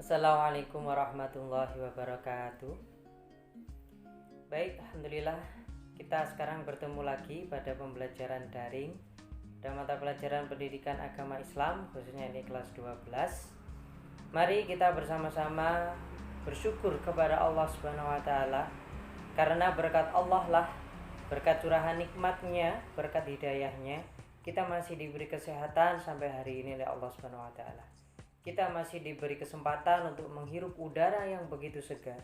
Assalamualaikum warahmatullahi wabarakatuh. Baik, alhamdulillah kita sekarang bertemu lagi pada pembelajaran daring dan mata pelajaran pendidikan agama Islam, khususnya ini kelas 12. Mari kita bersama-sama bersyukur kepada Allah Subhanahu wa taala karena berkat Allah lah, berkat curahan nikmatnya, berkat hidayahnya, kita masih diberi kesehatan sampai hari ini oleh Allah Subhanahu wa taala. Kita masih diberi kesempatan untuk menghirup udara yang begitu segar.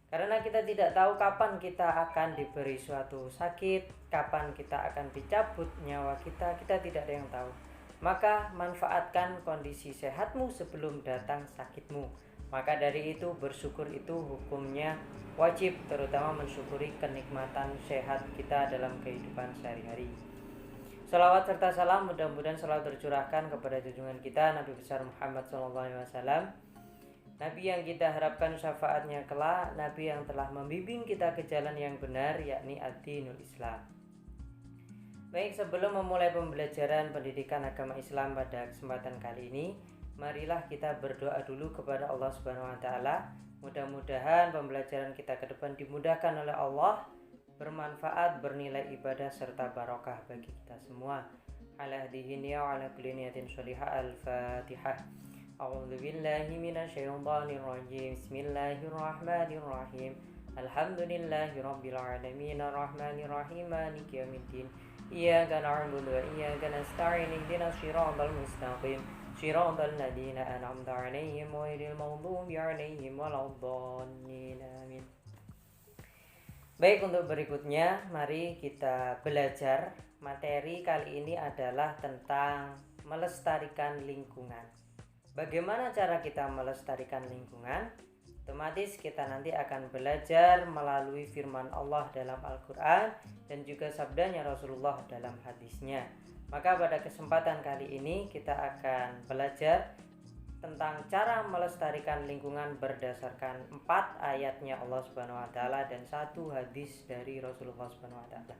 Karena kita tidak tahu kapan kita akan diberi suatu sakit, kapan kita akan dicabut nyawa kita tidak ada yang tahu. Maka manfaatkan kondisi sehatmu sebelum datang sakitmu. Maka dari itu bersyukur itu hukumnya wajib, terutama mensyukuri kenikmatan sehat kita dalam kehidupan sehari-hari. Salawat serta salam mudah-mudahan selalu tercurahkan kepada junjungan kita Nabi besar Muhammad SAW, Nabi yang kita harapkan syafaatnya kelak, Nabi yang telah membimbing kita ke jalan yang benar, yakni ad-dinul Islam. Baik, sebelum memulai pembelajaran pendidikan agama Islam pada kesempatan kali ini, marilah kita berdoa dulu kepada Allah Subhanahu wa taala. Mudah-mudahan pembelajaran kita ke depan dimudahkan oleh Allah, bermanfaat, bernilai ibadah serta barokah bagi kita semua. Ala hadihin ya ala kulli niyatin sholihah. Al-Fatihah. A'udzu billahi minasyaitonir rajim. Bismillahirrahmanirrahim. Alhamdulillahirabbil alamin arrahmanir rahim maliki yaumiddin. Iyyaka na'budu wa iyyaka nasta'in ihdinas shiratal mustaqim. Shiratal ladzina an'amta 'alaihim ghairil maghdubi 'alaihim waladdallin. Amin. Baik, untuk berikutnya mari kita belajar. Materi kali ini adalah tentang melestarikan lingkungan. Bagaimana cara kita melestarikan lingkungan? Otomatis kita nanti akan belajar melalui firman Allah dalam Al-Quran dan juga sabdanya Rasulullah dalam hadisnya. Maka pada kesempatan kali ini kita akan belajar tentang cara melestarikan lingkungan berdasarkan 4 ayatnya Allah Subhanahu wa taala dan 1 hadis dari Rasulullah Subhanahu wa taala.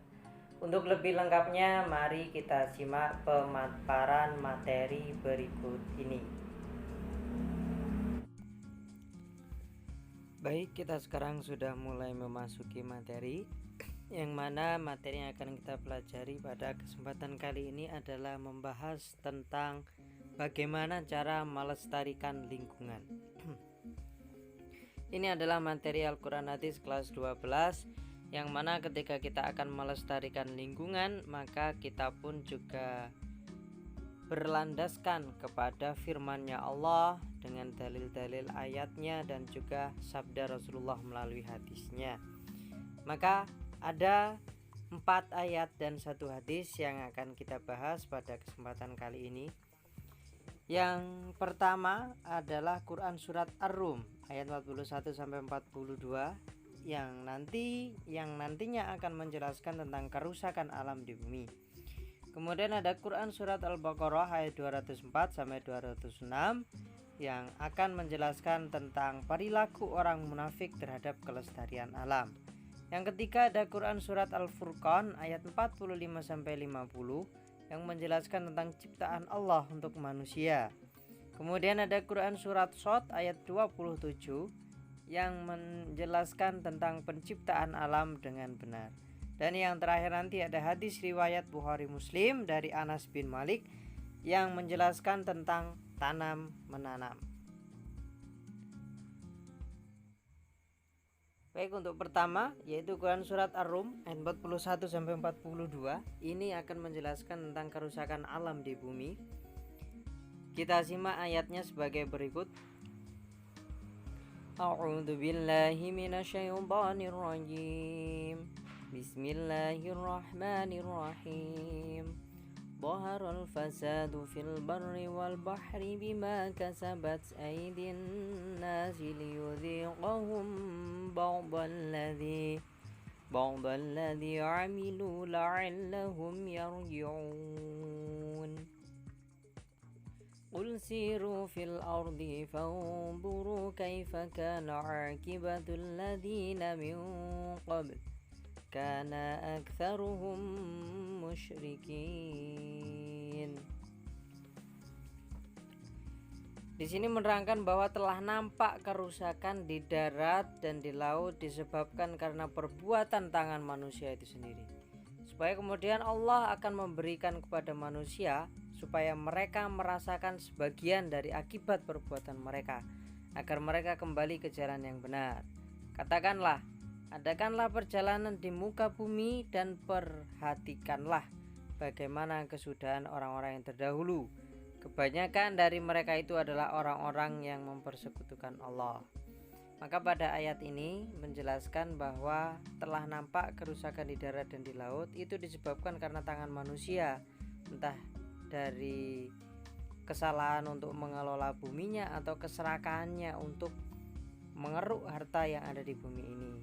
Untuk lebih lengkapnya mari kita simak pemaparan materi berikut ini. Baik, kita sekarang sudah mulai memasuki materi, yang mana materi yang akan kita pelajari pada kesempatan kali ini adalah membahas tentang bagaimana cara melestarikan lingkungan. Ini adalah materi Al-Quran Hadis kelas 12, yang mana ketika kita akan melestarikan lingkungan, maka kita pun juga berlandaskan kepada firman-Nya Allah dengan dalil-dalil ayatnya dan juga sabda Rasulullah melalui hadisnya. Maka ada 4 ayat dan 1 hadis yang akan kita bahas pada kesempatan kali ini. Yang pertama adalah Quran surat Ar-Rum ayat 41 sampai 42 yang nantinya akan menjelaskan tentang kerusakan alam di bumi. Kemudian ada Quran surat Al-Baqarah ayat 204 sampai 206 yang akan menjelaskan tentang perilaku orang munafik terhadap kelestarian alam. Yang ketiga ada Quran surat Al-Furqan ayat 45 sampai 50 yang menjelaskan tentang ciptaan Allah untuk manusia. Kemudian ada Quran surat Shad ayat 27 yang menjelaskan tentang penciptaan alam dengan benar. Dan yang terakhir nanti ada hadis riwayat Bukhari Muslim dari Anas bin Malik yang menjelaskan tentang tanam menanam. Baik, untuk pertama yaitu Quran surat Ar-Rum ayat 41 sampai 42. Ini akan menjelaskan tentang kerusakan alam di bumi. Kita simak ayatnya sebagai berikut. A'udzu billahi minasyaitonir rajim. Bismillahirrahmanirrahim. Dhaharal fasadu fil barri wal bahri bima kasabat aydin nasi liyudhiqahum ba'dalladhi amilu la'allahum yarji'un. Qul siru fil ardi fanzuru kaifa kana 'aqibatul ladzina min qabl kana aktsaruhum musyrikin. Di sini menerangkan bahwa telah nampak kerusakan di darat dan di laut disebabkan karena perbuatan tangan manusia itu sendiri. Supaya kemudian Allah akan memberikan kepada manusia supaya mereka merasakan sebagian dari akibat perbuatan mereka, agar mereka kembali ke jalan yang benar. Katakanlah, adakanlah perjalanan di muka bumi dan perhatikanlah bagaimana kesudahan orang-orang yang terdahulu. Kebanyakan dari mereka itu adalah orang-orang yang mempersekutukan Allah. Maka pada ayat ini menjelaskan bahwa telah nampak kerusakan di darat dan di laut itu disebabkan karena tangan manusia, entah dari kesalahan untuk mengelola buminya atau keserakahannya untuk mengeruk harta yang ada di bumi ini.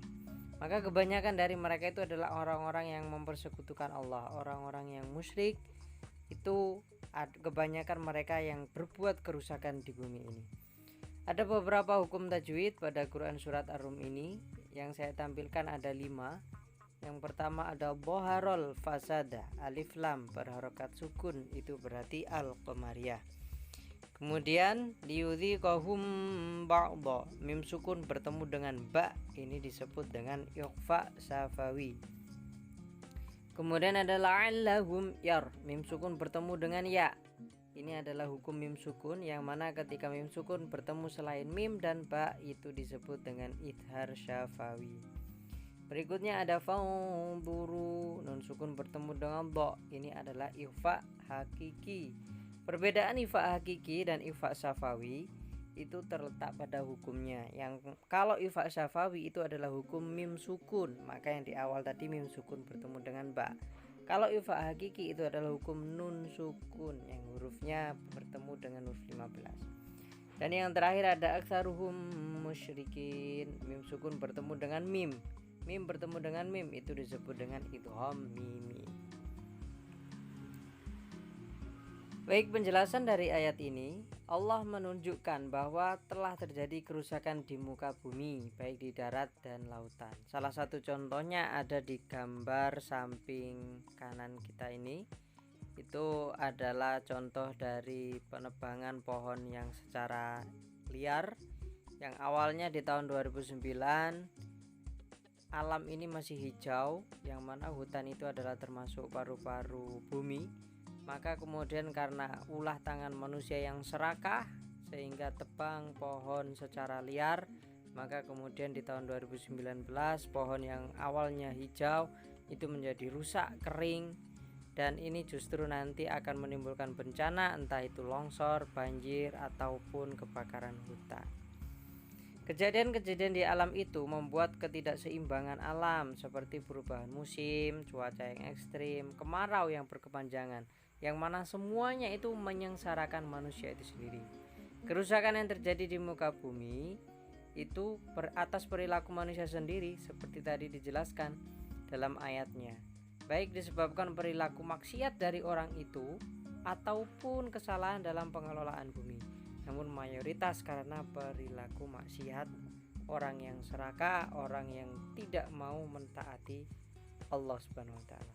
Maka kebanyakan dari mereka itu adalah orang-orang yang mempersekutukan Allah, orang-orang yang musyrik. Itu kebanyakan mereka yang berbuat kerusakan di bumi ini. Ada beberapa hukum tajwid pada Quran surat Ar-Rum ini. Yang saya tampilkan ada 5. Yang pertama ada boharol fasada, alif lam berharokat sukun, itu berarti al-qamariyah. Kemudian liyudhiqahum ba'dha, mim sukun bertemu dengan ba, ini disebut dengan ikhfa safawi. Kemudian ada la'allahum yar, mim sukun bertemu dengan ya. Ini adalah hukum mim sukun, yang mana ketika mim sukun bertemu selain mim dan ba itu disebut dengan idhar syafawi. Berikutnya ada fanzuru, nun sukun bertemu dengan dha. Ini adalah ikhfa hakiki. Perbedaan ikhfa hakiki dan ikhfa syafawi itu terletak pada hukumnya. Yang kalau ikhfa syafawi itu adalah hukum mim sukun, maka yang di awal tadi mim sukun bertemu dengan ba. Kalau ikhfa hakiki itu adalah hukum nun sukun, yang hurufnya bertemu dengan huruf 15. Dan yang terakhir ada aksaruhum musyrikin, mim sukun bertemu dengan mim. Mim bertemu dengan mim itu disebut dengan idgham mimi. Baik, penjelasan dari ayat ini, Allah menunjukkan bahwa telah terjadi kerusakan di muka bumi, baik di darat dan lautan. Salah satu contohnya ada di gambar samping kanan kita ini. Itu adalah contoh dari penebangan pohon yang secara liar, yang awalnya di tahun 2009 alam ini masih hijau, yang mana hutan itu adalah termasuk paru-paru bumi. Maka kemudian karena ulah tangan manusia yang serakah sehingga tebang pohon secara liar, maka kemudian di tahun 2019 pohon yang awalnya hijau itu menjadi rusak, kering, dan ini justru nanti akan menimbulkan bencana, entah itu longsor, banjir, ataupun kebakaran hutan. Kejadian-kejadian di alam itu membuat ketidakseimbangan alam seperti perubahan musim, cuaca yang ekstrim, kemarau yang berkepanjangan, yang mana semuanya itu menyengsarakan manusia itu sendiri. Kerusakan yang terjadi di muka bumi itu atas perilaku manusia sendiri, seperti tadi dijelaskan dalam ayatnya, baik disebabkan perilaku maksiat dari orang itu ataupun kesalahan dalam pengelolaan bumi. Namun mayoritas karena perilaku maksiat, orang yang serakah, orang yang tidak mau mentaati Allah Subhanahu wa taala.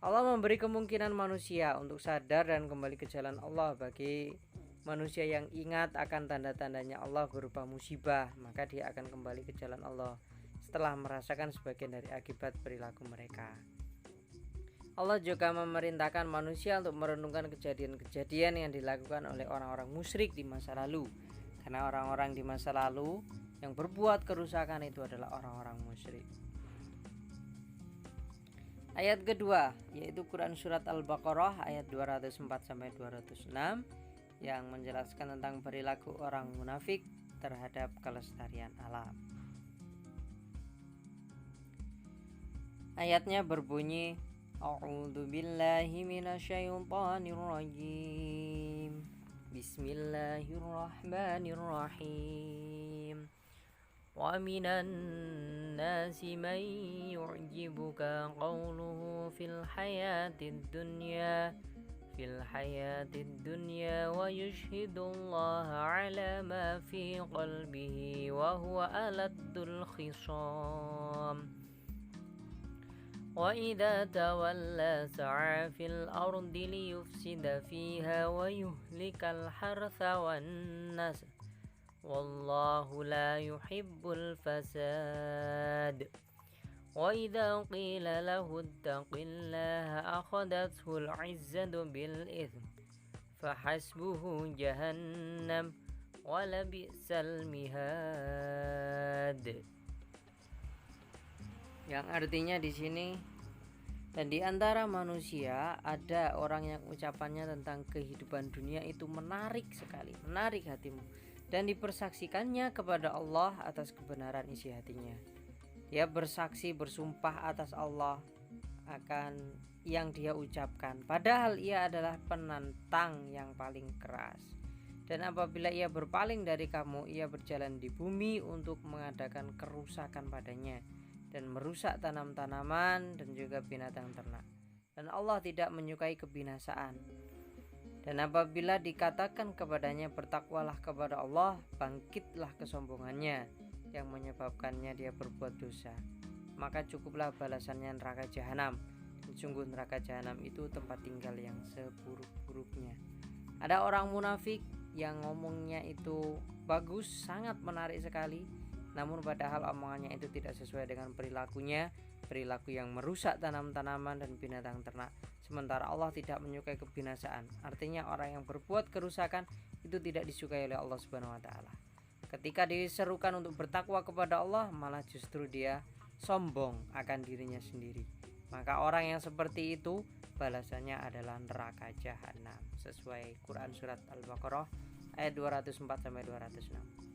Allah memberi kemungkinan manusia untuk sadar dan kembali ke jalan Allah. Bagi manusia yang ingat akan tanda-tandanya Allah berupa musibah, maka dia akan kembali ke jalan Allah setelah merasakan sebagian dari akibat perilaku mereka. Allah juga memerintahkan manusia untuk merenungkan kejadian-kejadian yang dilakukan oleh orang-orang musyrik di masa lalu. Karena orang-orang di masa lalu yang berbuat kerusakan itu adalah orang-orang musyrik. Ayat kedua yaitu Quran surat Al-Baqarah ayat 204-206 yang menjelaskan tentang perilaku orang munafik terhadap kelestarian alam. Ayatnya berbunyi, A'udzu billahi minasyaitonir rajim. Bismillahirrahmanirrahim. Wa minan nasi man yu'jibuka qawluhu fil hayatid dunya wa yushhidullaha ala ma fi qalbihi wa huwa aladdul khisam. وإذا تولى سعى في الأرض ليفسد فيها ويهلك الحرث والنسل والله لا يحب الفساد وإذا قيل له اتق الله أخذته العزة بالإثم فحسبه جهنم ولبئس المهاد. Yang artinya di sini, dan di antara manusia ada orang yang ucapannya tentang kehidupan dunia itu menarik sekali, menarik hatimu, dan dipersaksikannya kepada Allah atas kebenaran isi hatinya. Dia bersaksi, bersumpah atas Allah akan yang dia ucapkan, padahal ia adalah penantang yang paling keras. Dan apabila ia berpaling dari kamu, ia berjalan di bumi untuk mengadakan kerusakan padanya dan merusak tanam-tanaman dan juga binatang ternak. Dan Allah tidak menyukai kebinasaan. Dan apabila dikatakan kepadanya bertakwalah kepada Allah, bangkitlah kesombongannya yang menyebabkannya dia berbuat dosa, maka cukuplah balasannya neraka jahanam. Dan sungguh neraka jahanam itu tempat tinggal yang seburuk-buruknya. Ada orang munafik yang ngomongnya itu bagus, sangat menarik sekali, namun padahal omongannya itu tidak sesuai dengan perilakunya, perilaku yang merusak tanam-tanaman dan binatang ternak. Sementara Allah tidak menyukai kebinasaan. Artinya orang yang berbuat kerusakan itu tidak disukai oleh Allah Subhanahu wa taala. Ketika diserukan untuk bertakwa kepada Allah, malah justru dia sombong akan dirinya sendiri. Maka orang yang seperti itu balasannya adalah neraka jahanam, sesuai Quran surat Al-Baqarah ayat 204 sampai 206.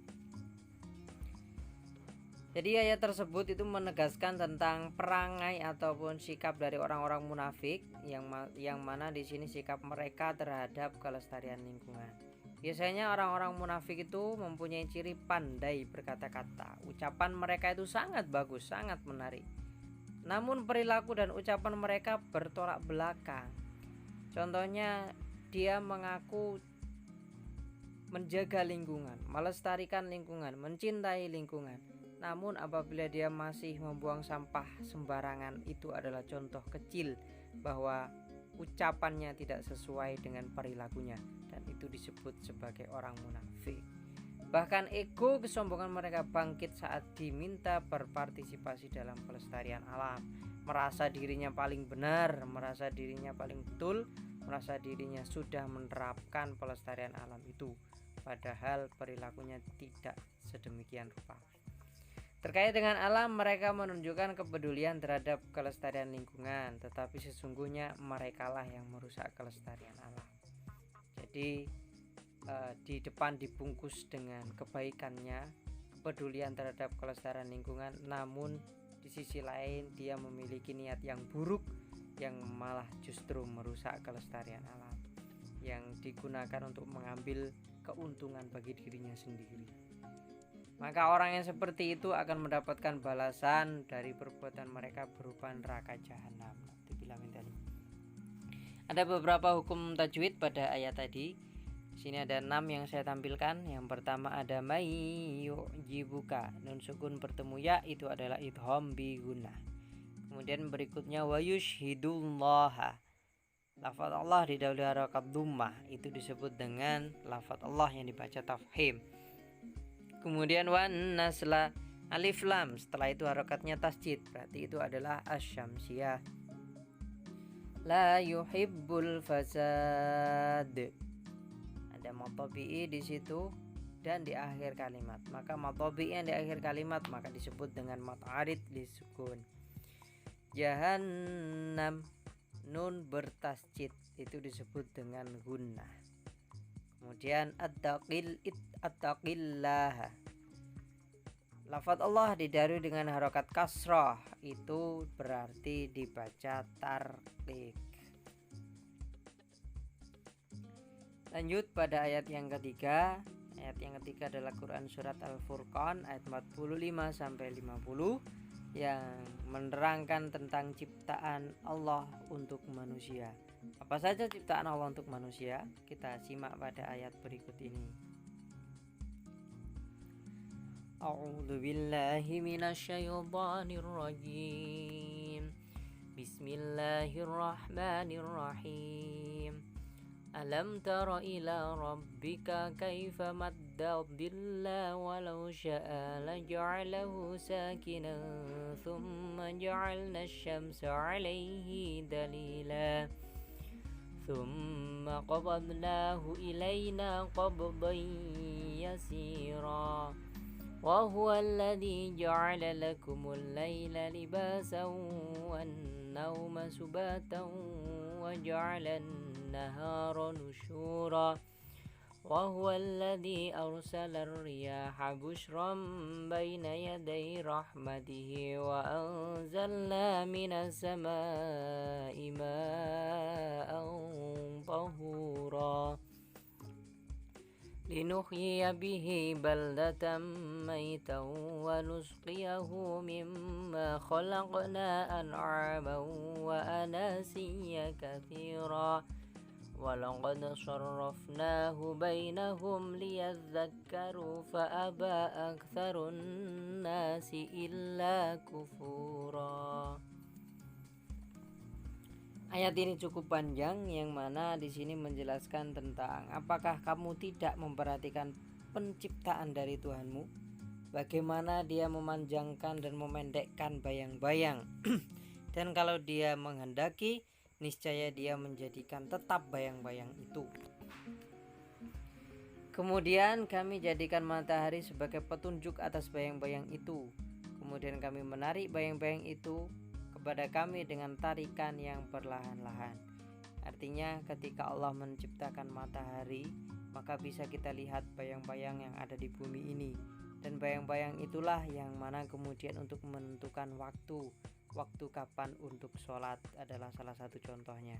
Jadi ayat tersebut itu menegaskan tentang perangai ataupun sikap dari orang-orang munafik yang mana di sini sikap mereka terhadap kelestarian lingkungan. Biasanya orang-orang munafik itu mempunyai ciri pandai berkata-kata. Ucapan mereka itu sangat bagus, sangat menarik. Namun perilaku dan ucapan mereka bertolak belakang. Contohnya, dia mengaku menjaga lingkungan, melestarikan lingkungan, mencintai lingkungan. Namun apabila dia masih membuang sampah sembarangan, itu adalah contoh kecil bahwa ucapannya tidak sesuai dengan perilakunya, dan itu disebut sebagai orang munafik. Bahkan ego kesombongan mereka bangkit saat diminta berpartisipasi dalam pelestarian alam. Merasa dirinya paling benar, merasa dirinya paling betul, merasa dirinya sudah menerapkan pelestarian alam itu, padahal perilakunya tidak sedemikian rupa. Terkait dengan alam, mereka menunjukkan kepedulian terhadap kelestarian lingkungan, tetapi sesungguhnya merekalah yang merusak kelestarian alam. Jadi di depan dibungkus dengan kebaikannya, kepedulian terhadap kelestarian lingkungan, namun di sisi lain dia memiliki niat yang buruk yang malah justru merusak kelestarian alam, yang digunakan untuk mengambil keuntungan bagi dirinya sendiri. Maka orang yang seperti itu akan mendapatkan balasan dari perbuatan mereka berupa neraka jahanam. Ada beberapa hukum tajwid pada ayat tadi. Di sini ada 6 yang saya tampilkan. Yang pertama ada may yu'jibuka, nun sukun bertemu ya, itu adalah idgham bi gunnah. Kemudian berikutnya wa yushhidullaha, lafaz Allah didahului harakat dhammah, itu disebut dengan lafaz Allah yang dibaca tafhim. Kemudian wan nasla, alif lam, setelah itu harakatnya tasjid, berarti itu adalah asyamsiyah. La yuhibbul fasad, ada matobi'i di situ dan di akhir kalimat. Maka matobi'i yang di akhir kalimat maka disebut dengan mat arid disukun. Jahannam, nun bertasjid, itu disebut dengan gunnah. Kemudian attaqillah, lafaz Allah didahului dengan harokat kasrah, itu berarti dibaca tarqiq. Lanjut pada ayat yang ketiga. Ayat yang ketiga adalah Quran surat Al-Furqan ayat 45 sampai 50 yang menerangkan tentang ciptaan Allah untuk manusia. Apa saja ciptaan Allah untuk manusia? Kita simak pada ayat berikut ini. A'udzu billahi minasyaitonir rajim. Bismillahirrahmanirrahim. Alam tara ila rabbika kaifa madda dhilla walau sya'a laja'alahu sakinan thumma ja'alna asy-syamsa 'alaihi dalila thumma qabadnahu ilaina qabdan yasira wa huwa alladhi ja'ala lakumul laila libasan wan nauma subatan wa ja'ala النهار نشورا وهو الذي أرسل الرياح بشرا بين يدي رحمته وأنزلنا من السماء ماء طهورا لنحيي به بلدة ميتا ونسقيه مما خلقنا أنعاما وأناسيا كثيرا ولقد صرفناه بينهم ليذكروا فأبى أكثر الناس إلا كفورا. Ayat ini cukup panjang, yang mana di sini menjelaskan tentang apakah kamu tidak memperhatikan penciptaan dari Tuhanmu, bagaimana Dia memanjangkan dan memendekkan bayang-bayang dan kalau Dia menghendaki niscaya Dia menjadikan tetap bayang-bayang itu. Kemudian kami jadikan matahari sebagai petunjuk atas bayang-bayang itu. Kemudian kami menarik bayang-bayang itu kepada kami dengan tarikan yang perlahan-lahan. Artinya ketika Allah menciptakan matahari, maka bisa kita lihat bayang-bayang yang ada di bumi ini. Dan bayang-bayang itulah yang mana kemudian untuk menentukan waktu kapan untuk sholat adalah salah satu contohnya.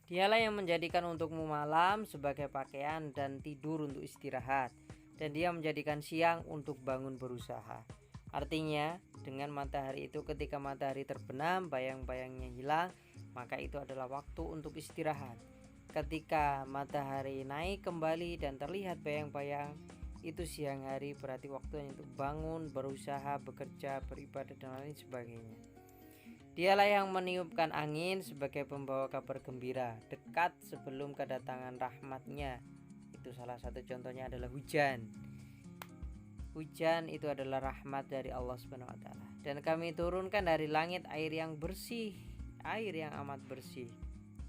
Dialah yang menjadikan untukmu malam sebagai pakaian dan tidur untuk istirahat, dan Dia menjadikan siang untuk bangun berusaha. Artinya dengan matahari itu, ketika matahari terbenam bayang-bayangnya hilang, maka itu adalah waktu untuk istirahat. Ketika matahari naik kembali dan terlihat bayang-bayang, itu siang hari, berarti waktunya untuk bangun, berusaha, bekerja, beribadah dan lain sebagainya. Dialah yang meniupkan angin sebagai pembawa kabar gembira dekat sebelum kedatangan rahmat-Nya. Itu salah satu contohnya adalah hujan. Hujan itu adalah rahmat dari Allah Subhanahu wa taala. Dan kami turunkan dari langit air yang bersih, air yang amat bersih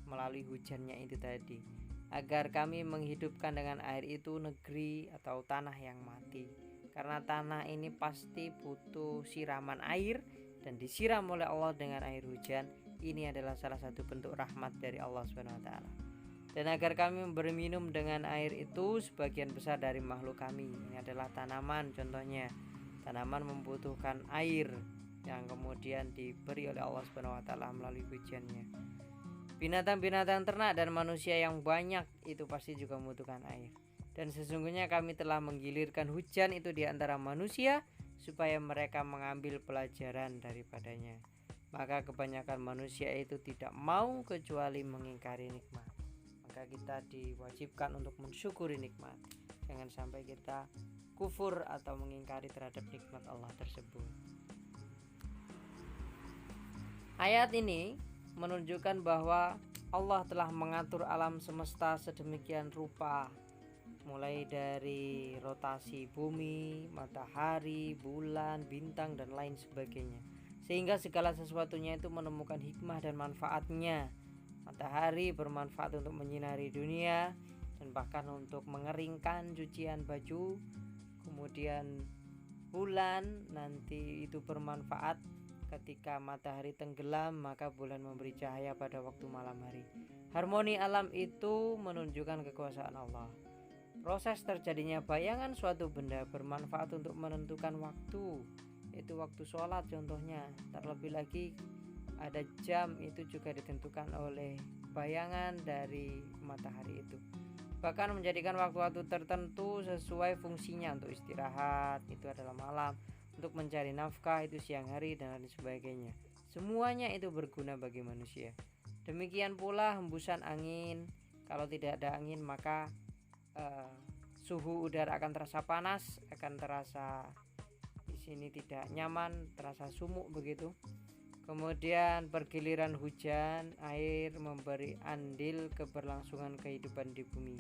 melalui hujannya itu tadi, agar kami menghidupkan dengan air itu negeri atau tanah yang mati. Karena tanah ini pasti butuh siraman air, dan disiram oleh Allah dengan air hujan. Ini adalah salah satu bentuk rahmat dari Allah Subhanahu wa taala. Dan agar kami berminum dengan air itu sebagian besar dari makhluk kami. Ini adalah tanaman contohnya. Tanaman membutuhkan air yang kemudian diberi oleh Allah Subhanahu wa taala melalui hujannya. Binatang-binatang ternak dan manusia yang banyak itu pasti juga membutuhkan air. Dan sesungguhnya kami telah menggilirkan hujan itu di antara manusia supaya mereka mengambil pelajaran daripadanya. Maka kebanyakan manusia itu tidak mau kecuali mengingkari nikmat. Maka kita diwajibkan untuk mensyukuri nikmat. Jangan sampai kita kufur atau mengingkari terhadap nikmat Allah tersebut. Ayat ini menunjukkan bahwa Allah telah mengatur alam semesta sedemikian rupa, mulai dari rotasi bumi, matahari, bulan, bintang dan lain sebagainya, sehingga segala sesuatunya itu menemukan hikmah dan manfaatnya. Matahari bermanfaat untuk menyinari dunia dan bahkan untuk mengeringkan cucian baju. Kemudian bulan nanti itu bermanfaat ketika matahari tenggelam, maka bulan memberi cahaya pada waktu malam hari. Harmoni alam itu menunjukkan kekuasaan Allah. Proses terjadinya bayangan suatu benda bermanfaat untuk menentukan waktu, yaitu waktu sholat contohnya. Terlebih lagi ada jam itu juga ditentukan oleh bayangan dari matahari itu. Bahkan menjadikan waktu-waktu tertentu sesuai fungsinya. Untuk istirahat itu adalah malam, untuk mencari nafkah itu siang hari dan lain sebagainya. Semuanya itu berguna bagi manusia. Demikian pula hembusan angin. Kalau tidak ada angin maka suhu udara akan terasa panas, akan terasa di sini tidak nyaman, terasa sumuk begitu. Kemudian bergiliran hujan, air memberi andil keberlangsungan kehidupan di bumi.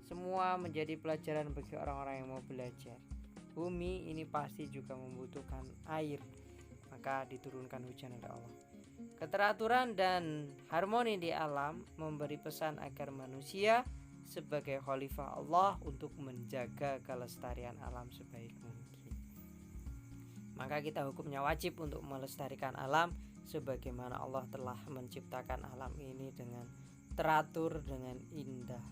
Semua menjadi pelajaran bagi orang-orang yang mau belajar. Bumi ini pasti juga membutuhkan air, maka diturunkan hujan oleh Allah. Keteraturan dan harmoni di alam memberi pesan agar manusia sebagai khalifah Allah untuk menjaga kelestarian alam sebaik mungkin. Maka kita hukumnya wajib untuk melestarikan alam sebagaimana Allah telah menciptakan alam ini dengan teratur, dengan indah.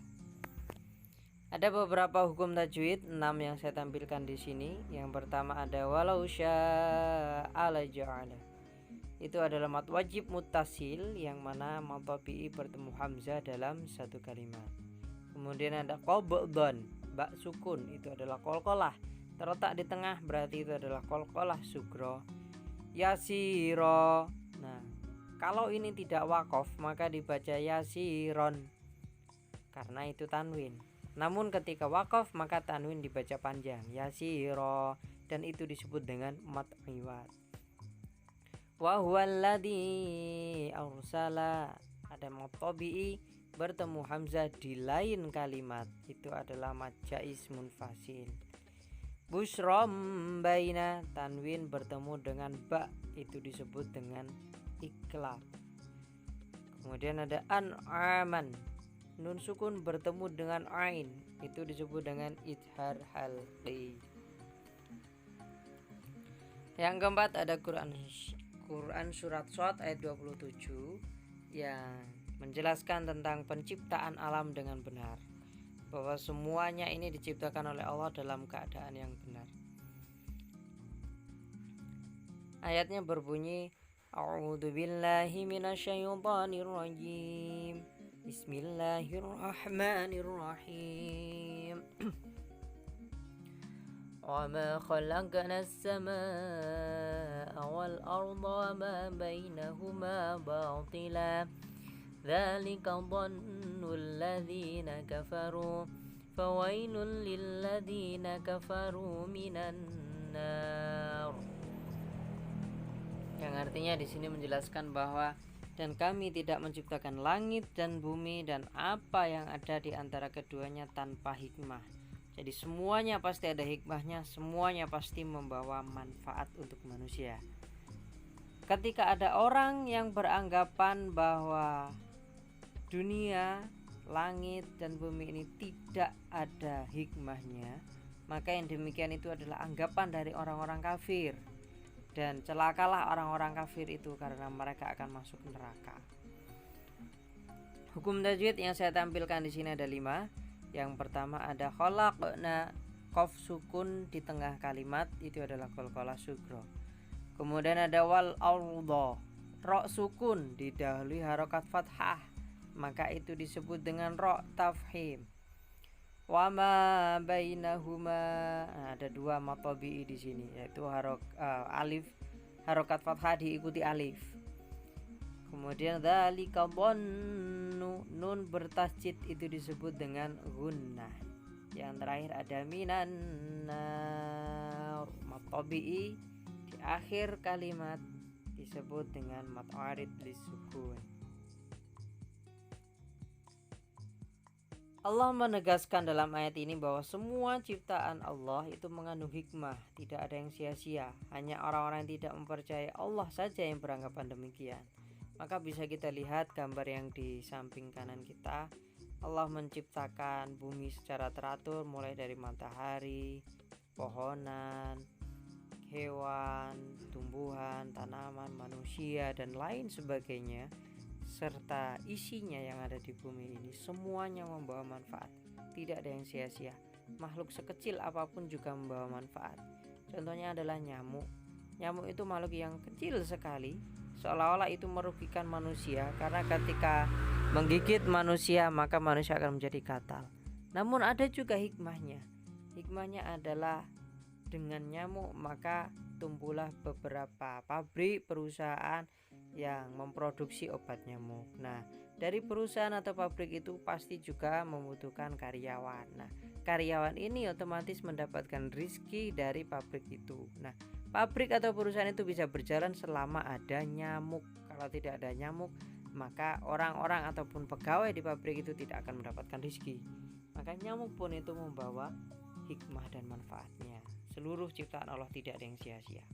Ada beberapa hukum tajwid 6 yang saya tampilkan di sini. Yang pertama ada walau syaa la ja'ala. Itu adalah mad wajib muttasil yang mana mad tabi'i bertemu hamzah dalam satu kalimat. Kemudian ada qabdhan, ba sukun, itu adalah qalqalah. Terletak di tengah berarti itu adalah qalqalah sugro. Yasiro. Nah, kalau ini tidak waqaf maka dibaca yasiron karena itu tanwin. Namun ketika waqaf maka tanwin dibaca panjang, yasiro, dan itu disebut dengan mad iwad. Wa huwallazi arsala, ada mad tabi'i bertemu hamzah di lain kalimat, itu adalah mad jaiz munfasil. Busyram baina, tanwin bertemu dengan ba, itu disebut dengan iklab. Kemudian ada an'aman, nun sukun bertemu dengan ain, itu disebut dengan idhar halqi. Yang keempat ada Quran surat Shad ayat 27 yang menjelaskan tentang penciptaan alam dengan benar, bahwa semuanya ini diciptakan oleh Allah dalam keadaan yang benar. Ayatnya berbunyi A'udzu billahi minasyaitonir rajim. Bismillahirrahmanirrahim. Wa ma khalaqna as-samaa'a wal arda wa ma bainahuma batila. Dzalika dhannul ladzina kafaru fawailul lil ladzina kafaru minan nar. Yang artinya di sini menjelaskan bahwa dan kami tidak menciptakan langit dan bumi dan apa yang ada di antara keduanya tanpa hikmah. Jadi semuanya pasti ada hikmahnya, semuanya pasti membawa manfaat untuk manusia. Ketika ada orang yang beranggapan bahwa dunia, langit dan bumi ini tidak ada hikmahnya, maka yang demikian itu adalah anggapan dari orang-orang kafir. Dan celakalah orang-orang kafir itu karena mereka akan masuk neraka. Hukum tajwid yang saya tampilkan di sini ada 5. Yang pertama ada khalaqna, qaf sukun di tengah kalimat, itu adalah qalqalah sugro. Kemudian ada wal arda, ra sukun didahului harokat fathah, maka itu disebut dengan ra tafhim. Wa ma bainahuma, ada 2 mad tabi'i di sini, yaitu alif harokat fathah diikuti alif. Kemudian dzalika dhannu, nun bertasjid itu disebut dengan gunnah. Yang terakhir ada minan nar, mad tabi'i di akhir kalimat disebut dengan mad arid lisukun. Allah menegaskan dalam ayat ini bahwa semua ciptaan Allah itu mengandung hikmah, tidak ada yang sia-sia. Hanya orang-orang yang tidak mempercayai Allah saja yang beranggapan demikian. Maka bisa kita lihat gambar yang di samping kanan kita. Allah menciptakan bumi secara teratur, mulai dari matahari, pohonan, hewan, tumbuhan, tanaman, manusia, dan lain sebagainya, serta isinya yang ada di bumi ini, semuanya membawa manfaat, tidak ada yang sia-sia. Makhluk sekecil apapun juga membawa manfaat. Contohnya adalah nyamuk. Nyamuk itu makhluk yang kecil sekali, seolah-olah itu merugikan manusia, karena ketika menggigit manusia maka manusia akan menjadi gatal. Namun ada juga hikmahnya. Hikmahnya adalah dengan nyamuk maka tumbuhlah beberapa pabrik, perusahaan yang memproduksi obat nyamuk. Nah, dari perusahaan atau pabrik itu pasti juga membutuhkan karyawan. Nah, karyawan ini otomatis mendapatkan rezeki dari pabrik itu. Nah, pabrik atau perusahaan itu bisa berjalan selama ada nyamuk. Kalau tidak ada nyamuk, maka orang-orang ataupun pegawai di pabrik itu tidak akan mendapatkan rezeki. Maka nyamuk pun itu membawa hikmah dan manfaatnya. Seluruh ciptaan Allah tidak ada yang sia-sia.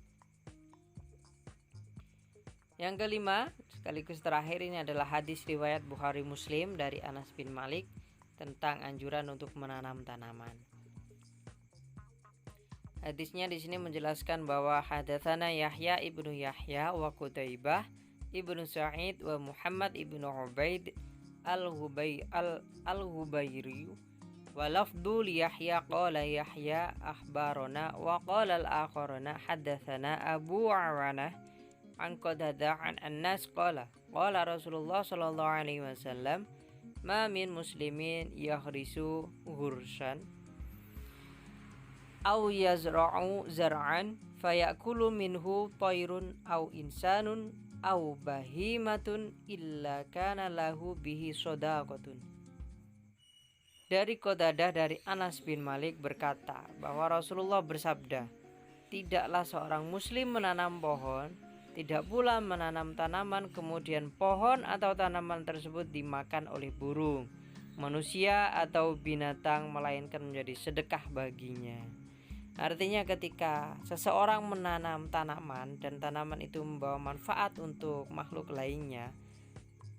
Yang kelima, sekaligus terakhir, ini adalah hadis riwayat Bukhari Muslim dari Anas bin Malik tentang anjuran untuk menanam tanaman. Hadisnya di sini menjelaskan bahwa hadatsana Yahya ibnu Yahya wa Qutaibah ibnu Sa'id wa Muhammad ibnu Ubaid al-Hubayri wa lafdhu li Yahya qala Yahya akhbarana wa qala al-akharuna hadatsana Abu Awanah an Qatadah an Anas qala Rasulullah sallallahu alaihi wasallam ma min muslimin yahrisu ghursan aw yazra'u zar'an fayakulu minhu tayrun aw insanun aw bahimatun illa kana lahu bihi shadaqatun. Dari Qatadah dari Anas bin Malik berkata bahwa Rasulullah bersabda, tidaklah seorang muslim menanam pohon, tidak pula menanam tanaman kemudian pohon atau tanaman tersebut dimakan oleh burung, manusia atau binatang, melainkan menjadi sedekah baginya. Artinya ketika seseorang menanam tanaman dan tanaman itu membawa manfaat untuk makhluk lainnya,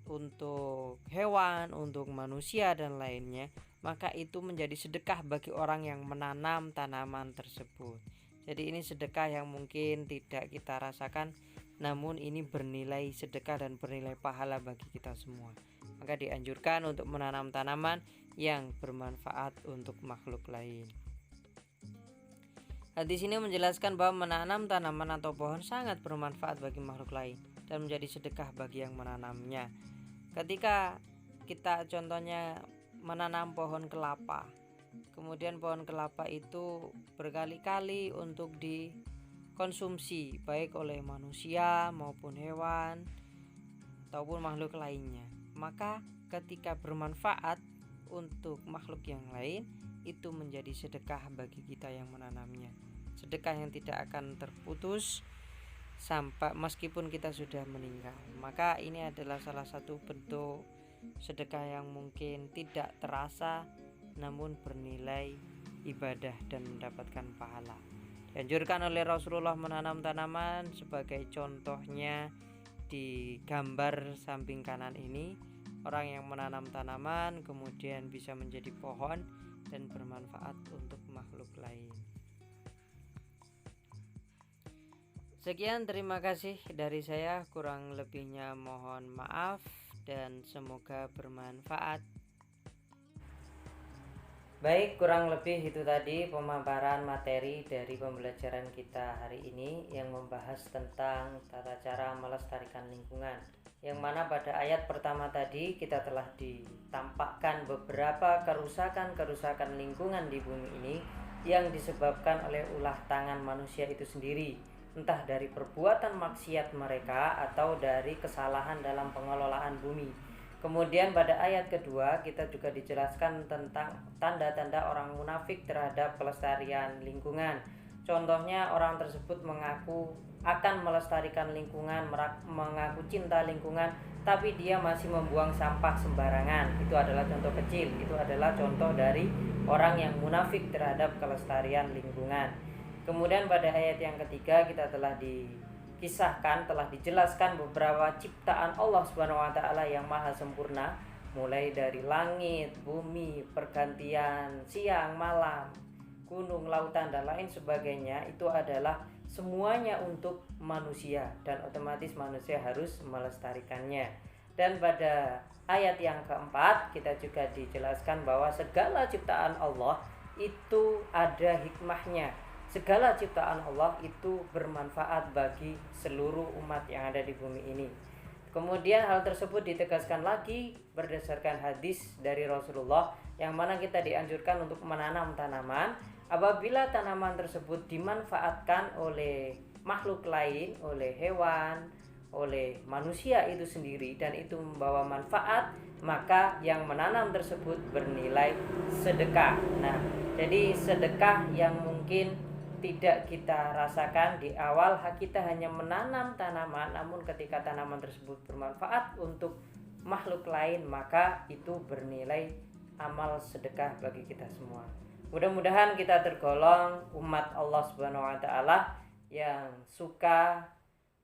untuk hewan, untuk manusia dan lainnya, maka itu menjadi sedekah bagi orang yang menanam tanaman tersebut. Jadi ini sedekah yang mungkin tidak kita rasakan, namun ini bernilai sedekah dan bernilai pahala bagi kita semua. Maka dianjurkan untuk menanam tanaman yang bermanfaat untuk makhluk lain. Hadis ini menjelaskan bahwa menanam tanaman atau pohon sangat bermanfaat bagi makhluk lain dan menjadi sedekah bagi yang menanamnya. Ketika kita contohnya menanam pohon kelapa, kemudian pohon kelapa itu berkali-kali untuk dikonsumsi baik oleh manusia maupun hewan ataupun makhluk lainnya, maka ketika bermanfaat untuk makhluk yang lain, itu menjadi sedekah bagi kita yang menanamnya, sedekah yang tidak akan terputus sampai meskipun kita sudah meninggal. Maka ini adalah salah satu bentuk sedekah yang mungkin tidak terasa namun bernilai ibadah dan mendapatkan pahala. Dianjurkan oleh Rasulullah menanam tanaman, sebagai contohnya di gambar samping kanan ini, orang yang menanam tanaman kemudian bisa menjadi pohon dan bermanfaat untuk makhluk lain. Sekian, terima kasih dari saya, kurang lebihnya mohon maaf dan semoga bermanfaat. Baik, kurang lebih itu tadi pemaparan materi dari pembelajaran kita hari ini yang membahas tentang tata cara melestarikan lingkungan, yang mana pada ayat pertama tadi kita telah ditampakkan beberapa kerusakan lingkungan di bumi ini yang disebabkan oleh ulah tangan manusia itu sendiri, entah dari perbuatan maksiat mereka atau dari kesalahan dalam pengelolaan bumi. Kemudian pada ayat kedua kita juga dijelaskan tentang tanda-tanda orang munafik terhadap kelestarian lingkungan. Contohnya orang tersebut mengaku akan melestarikan lingkungan, mengaku cinta lingkungan, tapi dia masih membuang sampah sembarangan. Itu adalah contoh kecil, itu adalah contoh dari orang yang munafik terhadap kelestarian lingkungan. Kemudian pada ayat yang ketiga kita telah telah dijelaskan beberapa ciptaan Allah Subhanahu wa taala yang maha sempurna, mulai dari langit, bumi, pergantian siang, malam, gunung, lautan dan lain sebagainya. Itu adalah semuanya untuk manusia dan otomatis manusia harus melestarikannya. Dan pada ayat yang keempat kita juga dijelaskan bahwa segala ciptaan Allah itu ada hikmahnya. Segala ciptaan Allah itu bermanfaat bagi seluruh umat yang ada di bumi ini. Kemudian hal tersebut ditegaskan lagi berdasarkan hadis dari Rasulullah, yang mana kita dianjurkan untuk menanam tanaman apabila tanaman tersebut dimanfaatkan oleh makhluk lain, oleh hewan, oleh manusia itu sendiri dan itu membawa manfaat, maka yang menanam tersebut bernilai sedekah. Nah, jadi sedekah yang mungkin tidak kita rasakan di awal, kita hanya menanam tanaman, namun ketika tanaman tersebut bermanfaat untuk makhluk lain, maka itu bernilai amal sedekah bagi kita semua. Mudah-mudahan kita tergolong umat Allah Subhanahu wa taala yang suka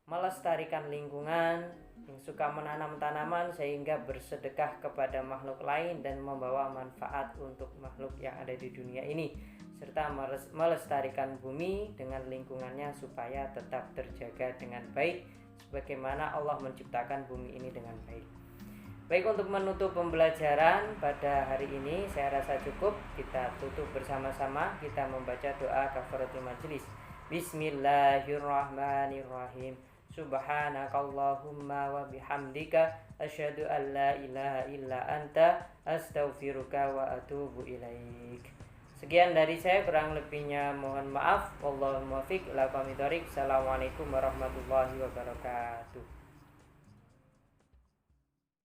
melestarikan lingkungan, yang suka menanam tanaman sehingga bersedekah kepada makhluk lain dan membawa manfaat untuk makhluk yang ada di dunia ini, serta melestarikan bumi dengan lingkungannya supaya tetap terjaga dengan baik sebagaimana Allah menciptakan bumi ini dengan baik. Baik, untuk menutup pembelajaran pada hari ini saya rasa cukup. Kita tutup bersama-sama, kita membaca doa kafaratul majelis. Bismillahirrahmanirrahim. Subhanakallahumma wa bihamdika asyhadu an la ilaha illa anta astaghfiruka wa atubu ilaik. Sekian dari saya, kurang lebihnya mohon maaf. Wallahul muwaffiq ila aqwamit thoriq. Assalamualaikum warahmatullahi wabarakatuh.